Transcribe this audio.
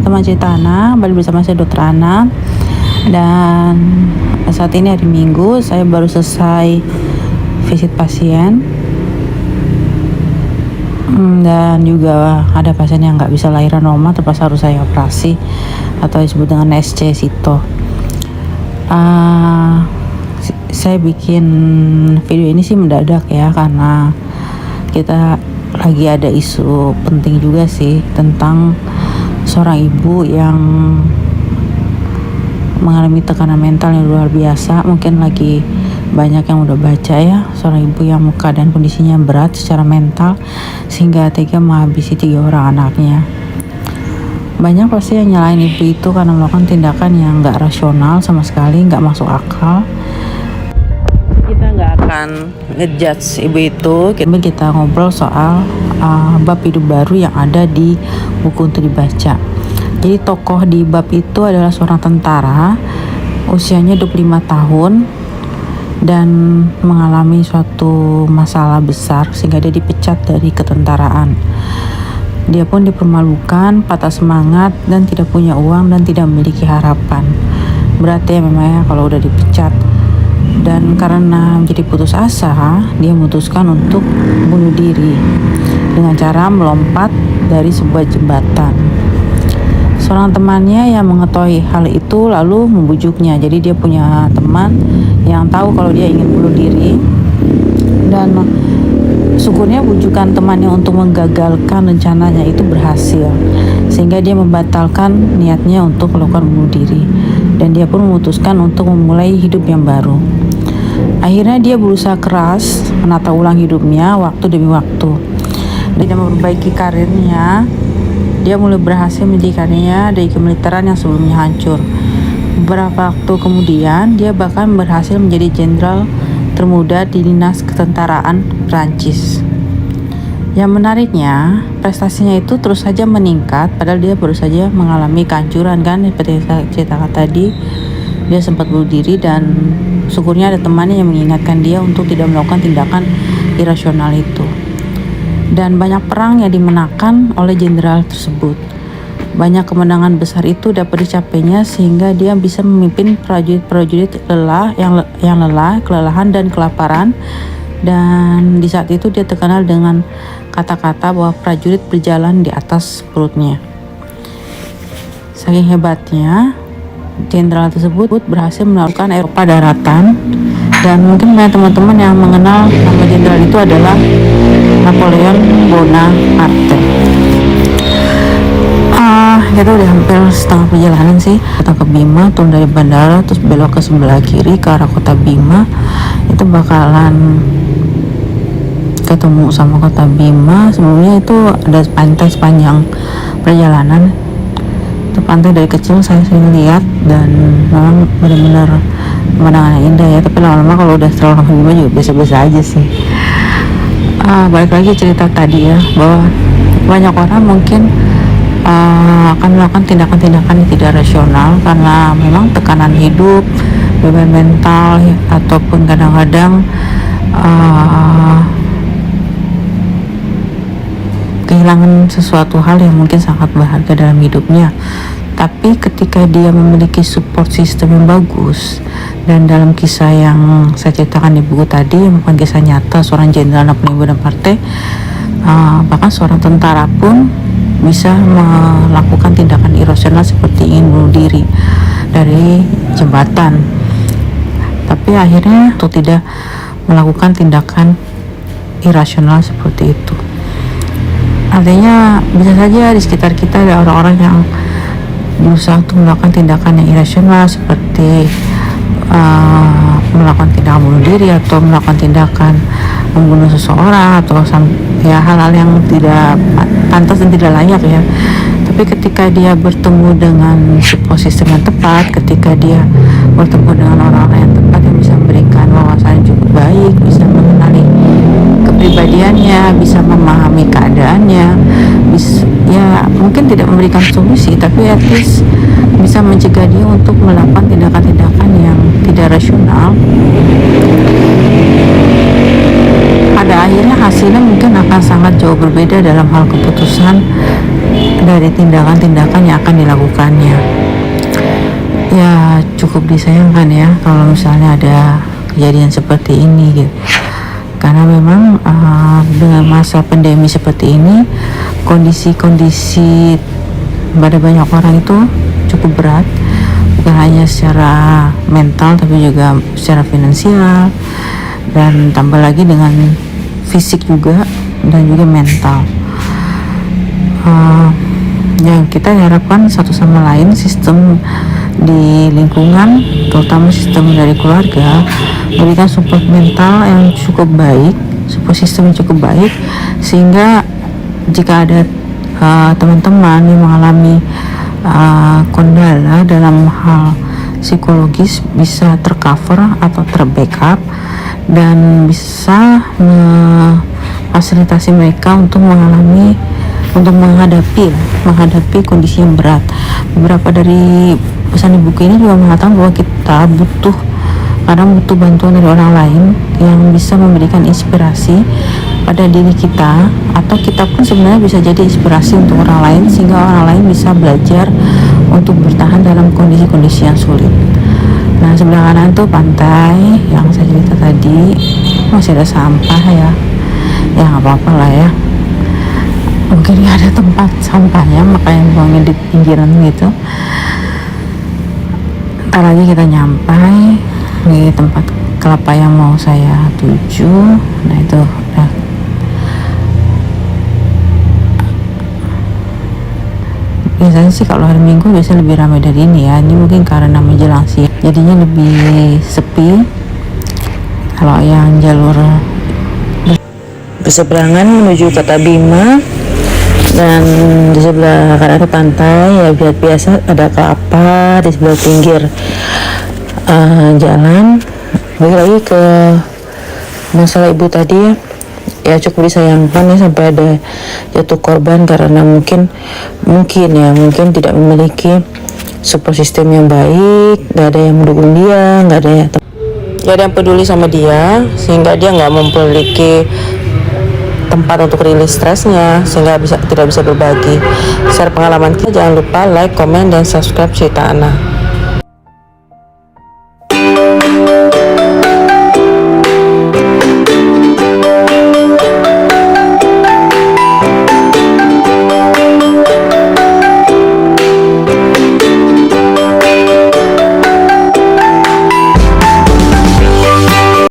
teman cerita Ana, balik bersama saya Dr. Ana. Dan saat ini hari Minggu, saya baru selesai visit pasien. Dan juga ada pasien yang nggak bisa lahiran normal, terpaksa harus saya operasi atau disebut dengan SC Sito. Saya bikin video ini sih mendadak ya, karena kita lagi ada isu penting juga sih tentang seorang ibu yang mengalami tekanan mental yang luar biasa. Mungkin lagi banyak yang udah baca ya, seorang ibu yang keadaan kondisinya berat secara mental sehingga tega menghabisi 3 orang anaknya. Banyak pasti yang nyalain ibu itu karena melakukan tindakan yang gak rasional sama sekali, gak masuk akal. Kita gak akan ngejudge ibu itu, kita ngobrol soal bab hidup baru yang ada di buku untuk dibaca. Jadi tokoh di bab itu adalah seorang tentara, usianya 25 tahun dan mengalami suatu masalah besar sehingga dia dipecat dari ketentaraan. Dia pun dipermalukan, patah semangat, dan tidak punya uang dan tidak memiliki harapan. Berarti ya memang ya kalau udah dipecat. Dan karena menjadi putus asa, dia memutuskan untuk bunuh diri dengan cara melompat dari sebuah jembatan. Seorang temannya yang mengetahui hal itu lalu membujuknya. Jadi dia punya teman yang tahu kalau dia ingin bunuh diri, dan syukurnya bujukan temannya untuk menggagalkan rencananya itu berhasil, sehingga dia membatalkan niatnya untuk melakukan bunuh diri, dan dia pun memutuskan untuk memulai hidup yang baru. Akhirnya dia berusaha keras menata ulang hidupnya waktu demi waktu. Dia memperbaiki karirnya. Dia mulai berhasil mendidik karirnya dari kemiliteran yang sebelumnya hancur. Beberapa waktu kemudian, dia bahkan berhasil menjadi jenderal termuda di dinas ketentaraan Prancis. Yang menariknya, prestasinya itu terus saja meningkat, padahal dia baru saja mengalami kehancuran kan, seperti saya ceritakan tadi. Dia sempat bunuh diri dan syukurnya ada temannya yang mengingatkan dia untuk tidak melakukan tindakan irasional itu. Dan banyak perang yang dimenangkan oleh jenderal tersebut. Banyak kemenangan besar itu dapat dicapainya sehingga dia bisa memimpin prajurit-prajurit kelelahan dan kelaparan. Dan di saat itu dia terkenal dengan kata-kata bahwa prajurit berjalan di atas perutnya. Saking hebatnya, jenderal tersebut berhasil melakukan Eropa daratan. Dan mungkin banyak teman-teman yang mengenal nama jenderal itu adalah Napoleon Bonaparte. Kita udah hampir setengah perjalanan sih. Kita ke Bima, turun dari bandara, terus belok ke sebelah kiri ke arah kota Bima. Itu bakalan ketemu sama kota Bima. Sebelumnya itu ada pantai sepanjang perjalanan. Itu pantai dari kecil saya sering lihat dan memang benar-benar pemandangannya indah ya. Tapi lama-lama kalau udah terlalu ke Bima juga biasa-biasa aja sih. Balik lagi cerita tadi ya, bahwa banyak orang mungkin akan melakukan tindakan-tindakan yang tidak rasional karena memang tekanan hidup, beban mental, ataupun kadang-kadang kehilangan sesuatu hal yang mungkin sangat berharga dalam hidupnya. Tapi ketika dia memiliki support system yang bagus, dan dalam kisah yang saya ceritakan di buku tadi, yang bukan kisah nyata seorang jenderal Napoleon Bonaparte, bahkan seorang tentara pun bisa melakukan tindakan irasional seperti ingin bunuh diri dari jembatan. Tapi akhirnya untuk tidak melakukan tindakan irasional seperti itu. Artinya bisa saja di sekitar kita ada orang-orang yang berusaha untuk melakukan tindakan yang irasional seperti melakukan tindakan bunuh diri atau melakukan tindakan membunuh seseorang atau ya hal-hal yang tidak pantas dan tidak layak ya. Tapi ketika dia bertemu dengan support system yang tepat, ketika dia bertemu dengan orang-orang yang tepat yang bisa memberikan wawasan yang cukup baik, bisa mengenali kepribadiannya, bisa memahami keadaannya, ya mungkin tidak memberikan solusi, tapi at least bisa mencegah dia untuk melakukan tindakan-tindakan yang tidak rasional. Pada akhirnya hasilnya mungkin akan sangat jauh berbeda dalam hal keputusan dari tindakan-tindakan yang akan dilakukannya. Ya cukup disayangkan ya kalau misalnya ada kejadian seperti ini gitu. Karena memang dengan masa pandemi seperti ini, kondisi-kondisi pada banyak orang itu cukup berat, bukan hanya secara mental tapi juga secara finansial, dan tambah lagi dengan fisik juga dan juga mental. Yang kita harapkan satu sama lain, sistem di lingkungan, terutama sistem dari keluarga, memberikan support mental yang cukup baik, support system yang cukup baik, sehingga jika ada teman-teman yang mengalami kendala dalam hal psikologis, bisa tercover atau terbackup dan bisa memfasilitasi mereka untuk menghadapi kondisi yang berat. Beberapa dari pesan di buku ini juga mengatakan bahwa kita butuh bantuan dari orang lain yang bisa memberikan inspirasi pada diri kita, atau kita pun sebenarnya bisa jadi inspirasi untuk orang lain, sehingga orang lain bisa belajar untuk bertahan dalam kondisi-kondisi yang sulit. Nah, sebelah kanan tuh pantai yang saya cerita tadi, masih ada sampah ya nggak apa-apa lah ya, mungkin nggak ada tempat sampahnya makanya buangnya di pinggiran gitu. Ntar lagi kita nyampai di tempat kelapa yang mau saya tuju. Nah itu udah. Biasanya sih kalau hari Minggu biasanya lebih ramai dari ini ya. Ini mungkin karena menjelang siang jadinya lebih sepi. Kalau yang jalur berseberangan menuju Kota Bima, dan di sebelah kanan ada pantai ya, biasa ada kelapa di sebelah pinggir jalan. Balik lagi ke masalah ibu tadi ya, cukup disayangkan ya sampai ada jatuh korban karena mungkin tidak memiliki support system yang baik, nggak ada yang mendukung dia, nggak ada yang peduli sama dia, sehingga dia nggak memiliki tempat untuk rilis stresnya, sehingga tidak bisa berbagi. Share pengalaman kita, jangan lupa like, komen, dan subscribe Cerita Ana.